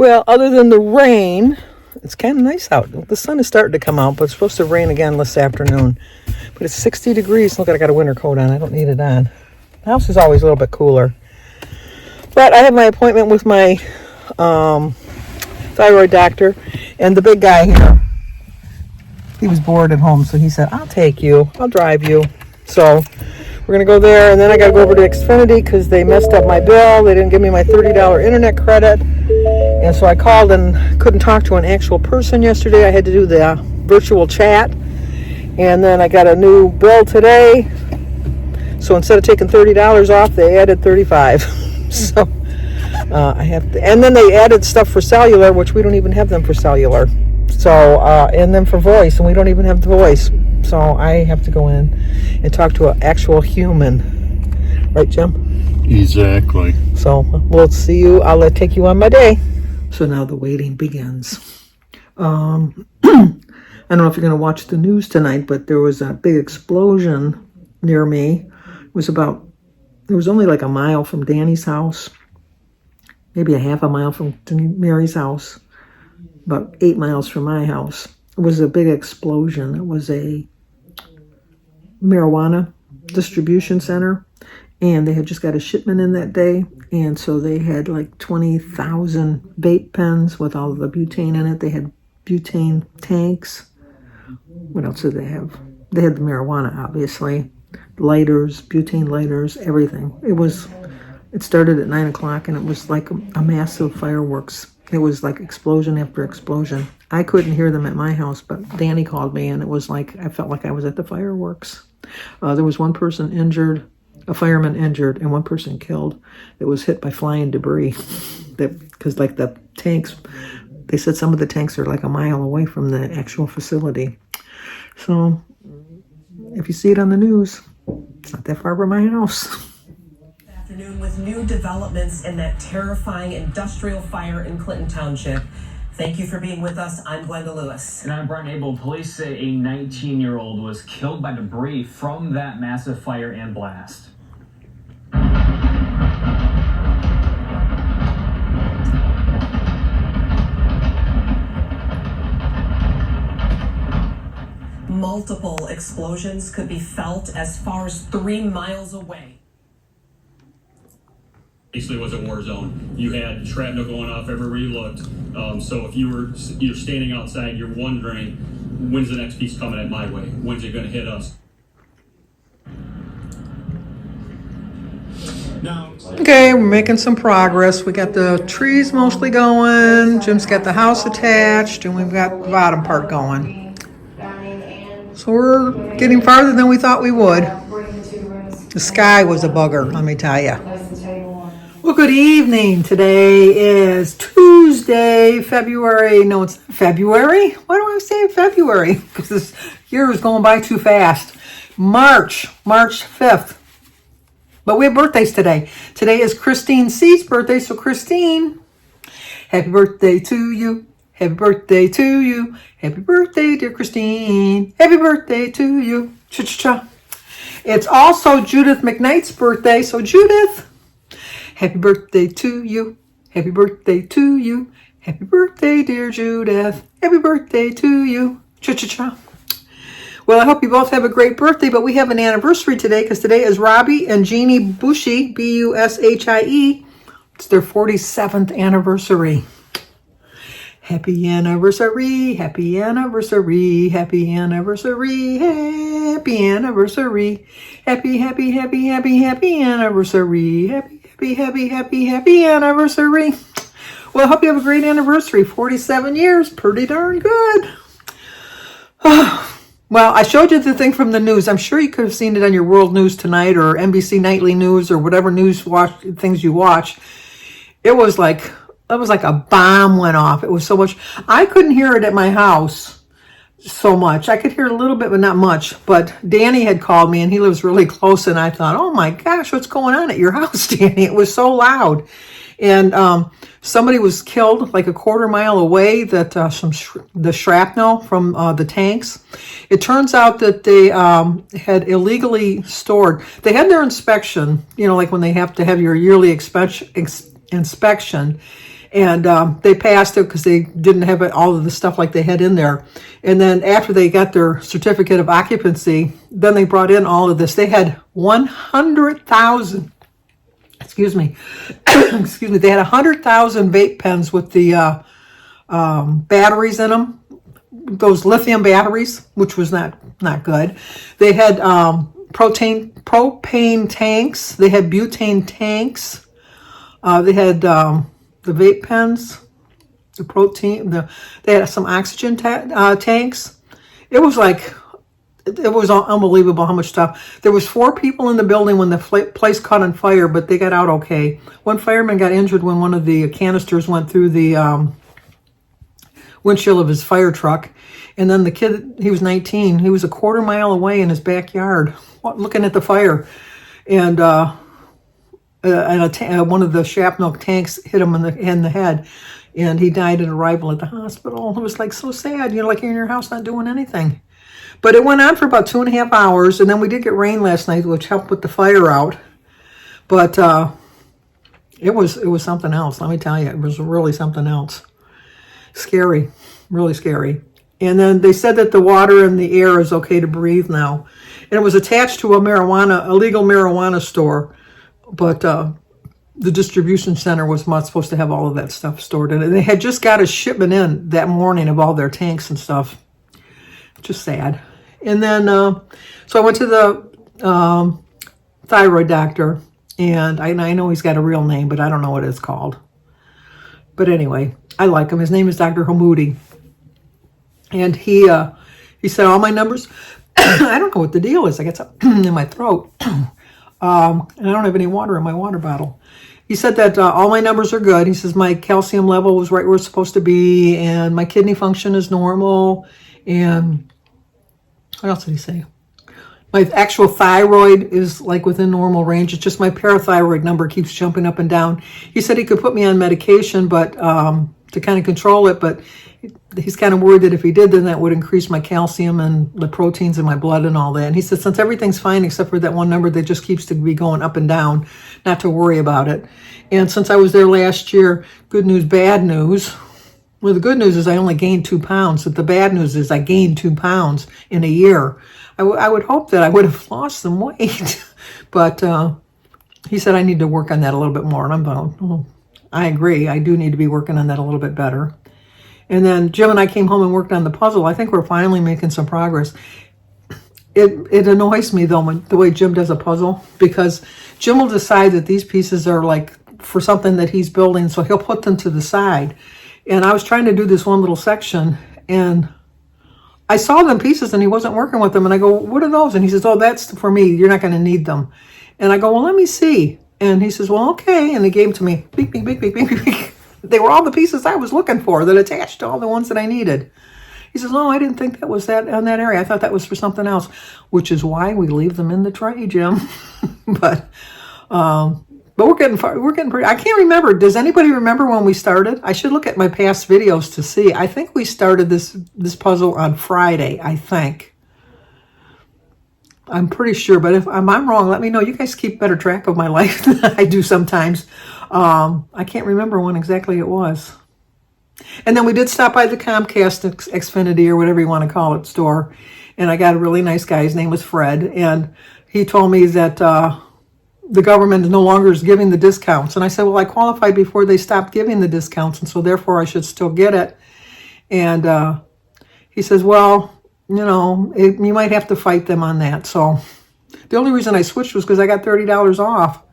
Well, other than the rain, it's kind of nice out. The sun is starting to come out, but it's supposed to rain again this afternoon. But it's 60 degrees. Look, I got a winter coat on. I don't need it on. The house is always a little bit cooler. But I have my appointment with my thyroid doctor, and the big guy here, he was bored at home, so he said, I'll take you. I'll drive you. So we're going to go there, and then I got to go over to Xfinity because they messed up my bill. They didn't give me my $30 internet credit. And so I called and couldn't talk to an actual person yesterday. I had to do the virtual chat. And then I got a new bill today. So instead of taking $30 off, they added $35. So I have to, and then they added stuff for cellular, which we don't even have them for cellular. So, and then for voice, and we don't even have the voice. So I have to go in and talk to an actual human. Right, Jim? Exactly. So we'll see you. I'll take you on my day. So now the waiting begins. I don't know if you're going to watch the news tonight, but there was a big explosion near me. It was only like a mile from Danny's house, maybe a half a mile from Mary's house, about 8 miles from my house. It was a big explosion. It was a marijuana distribution center, and they had just got a shipment in that day, and so they had like 20,000 vape pens with all of the butane in it. They had butane tanks. What else did they have? They had the marijuana, obviously, lighters, butane lighters, everything. It started at 9 o'clock, and it was like a massive fireworks. It was like explosion after explosion. I couldn't hear them at my house, but Danny called me, and it was like I felt like I was at the fireworks. There was one person injured, a fireman injured, and one person killed that was hit by flying debris. Because like the tanks, they said some of the tanks are like a mile away from the actual facility. So if you see it on the news, it's not that far from my house. Afternoon with new developments in that terrifying industrial fire in Clinton Township. Thank you for being with us. I'm Glenda Lewis. And I'm Brian Abel. Police say a 19-year-old was killed by debris from that massive fire and blast. Multiple explosions could be felt as far as 3 miles away. Basically, it was a war zone. You had shrapnel going off everywhere you looked. So if you're standing outside, you're wondering, when's the next piece coming at my way? When's it going to hit us? Now, okay, we're making some progress. We got the trees mostly going. Jim's got the house attached, and we've got the bottom part going. So we're getting farther than we thought we would. The sky was a bugger, let me tell you. Well, good evening. Today is Tuesday, February. No, it's not February. Why do I say February? Because this year is going by too fast. March 5th. But we have birthdays today. Today is Christine C's birthday. So Christine, happy birthday to you. Happy birthday to you. Happy birthday, dear Christine. Happy birthday to you. Cha-cha-cha. It's also Judith McKnight's birthday. So Judith, happy birthday to you. Happy birthday to you. Happy birthday, dear Judith. Happy birthday to you. Cha-cha-cha. Well, I hope you both have a great birthday, but we have an anniversary today because today is Robbie and Jeannie Bushie, B-U-S-H-I-E. It's their 47th anniversary. Happy anniversary, happy anniversary, happy anniversary, happy anniversary, happy, happy, happy, happy, happy anniversary, happy, happy, happy, happy, happy anniversary. Well, I hope you have a great anniversary. 47 years, pretty darn good. Well, I showed you the thing from the news. I'm sure you could have seen it on your World News Tonight or NBC Nightly News or whatever things you watch. It was like a bomb went off. It was so much. I couldn't hear it at my house so much. I could hear it a little bit, but not much. But Danny had called me, and he lives really close, and I thought, oh my gosh, what's going on at your house, Danny? It was so loud. And somebody was killed like a quarter mile away, that the shrapnel from the tanks. It turns out that they had illegally stored. They had their inspection, like when they have to have your yearly inspection. And they passed it because they didn't have all of the stuff like they had in there. And then after they got their certificate of occupancy, then they brought in all of this. They had 100,000, excuse me, excuse me, they had 100,000 vape pens with the batteries in them, those lithium batteries, which was not good. They had propane tanks. They had butane tanks. They had the vape pens, the protein. They had some oxygen tanks. It was unbelievable how much stuff. There was 4 people in the building when the place caught on fire, but they got out okay. One fireman got injured when one of the canisters went through the windshield of his fire truck. And then the kid, he was 19, he was a quarter mile away in his backyard looking at the fire. And one of the shrapnel tanks hit him in the head. And he died at arrival at the hospital. It was like so sad, like you're in your house not doing anything. But it went on for about 2.5 hours. And then we did get rain last night, which helped put the fire out. But it was something else. Let me tell you, it was really something else. Scary, really scary. And then they said that the water and the air is okay to breathe now. And it was attached to a legal marijuana store, but the distribution center was not supposed to have all of that stuff stored in it. And they had just got a shipment in that morning of all their tanks and stuff. Just sad. And then, so I went to the thyroid doctor, and I know he's got a real name, but I don't know what it's called. But anyway, I like him. His name is Dr. Hamoudi. And he said all my numbers, I don't know what the deal is. I got something in my throat. And I don't have any water in my water bottle. He said that all my numbers are good. He says my calcium level was right where it's supposed to be, and my kidney function is normal. And what else did he say? My actual thyroid is like within normal range. It's just my parathyroid number keeps jumping up and down. He said he could put me on medication, but to kind of control it, but he's kind of worried that if he did, then that would increase my calcium and the proteins in my blood and all that. And he said, since everything's fine except for that one number that just keeps to be going up and down, not to worry about it. And since I was there last year, good news, bad news. Well, the good news is I only gained 2 pounds, but the bad news is I gained 2 pounds in a year. I would hope that I would have lost some weight, but he said I need to work on that a little bit more. And I'm going, oh, I agree. I do need to be working on that a little bit better. And then Jim and I came home and worked on the puzzle. I think we're finally making some progress. It annoys me, though, the way Jim does a puzzle, because Jim will decide that these pieces are like for something that he's building, so he'll put them to the side. And I was trying to do this one little section, and I saw them pieces, and he wasn't working with them. And I go, what are those? And he says, oh, that's for me. You're not going to need them. And I go, well, let me see. And he says, well, okay. And he gave them to me. Beep, beep, beep, beep, beep, beep, beep. They were all the pieces I was looking for that attached to all the ones that I needed. He says, no, I didn't think that was that on that area. I thought that was for something else, which is why we leave them in the tray, Jim. But we're getting far. We're getting pretty. I can't remember. Does anybody remember when we started? I should look at my past videos to see. I think we started this puzzle on Friday, I think. I'm pretty sure, but if I'm wrong, let me know. You guys keep better track of my life than I do sometimes. I can't remember when exactly it was. And then we did stop by the Comcast Xfinity or whatever you want to call it store. And I got a really nice guy. His name was Fred. And he told me that the government no longer is giving the discounts. And I said, well, I qualified before they stopped giving the discounts. And so therefore I should still get it. And he says, well, you might have to fight them on that. So the only reason I switched was because I got $30 off.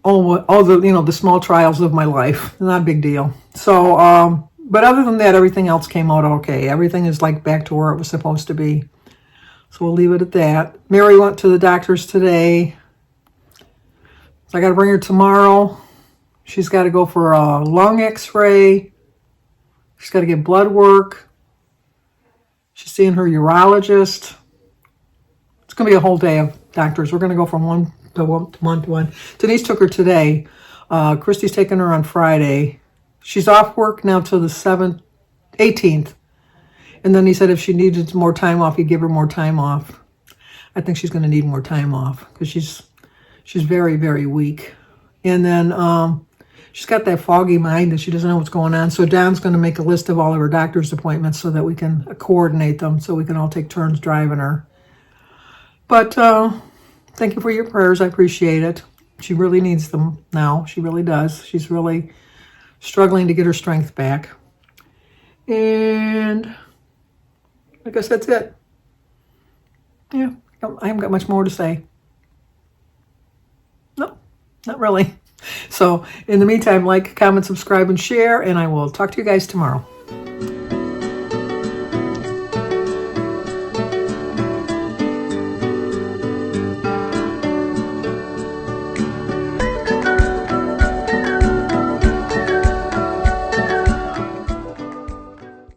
All the small trials of my life. Not a big deal. So, but other than that, everything else came out okay. Everything is like back to where it was supposed to be. So we'll leave it at that. Mary went to the doctor's today. So I got to bring her tomorrow. She's got to go for a lung x-ray. She's got to get blood work. She's seeing her urologist. It's going to be a whole day of doctors. We're going to go from one to one. Denise took her today. Christy's taking her on Friday. She's off work now till the 18th. And then he said if she needed more time off, he'd give her more time off. I think she's going to need more time off because she's very, very weak. And then she's got that foggy mind that she doesn't know what's going on. So Don's going to make a list of all of her doctor's appointments so that we can coordinate them, so we can all take turns driving her. But thank you for your prayers. I appreciate it. She really needs them now. She really does. She's really struggling to get her strength back. And I guess that's it. Yeah, I haven't got much more to say. No, not really. So in the meantime, like, comment, subscribe, and share, and I will talk to you guys tomorrow.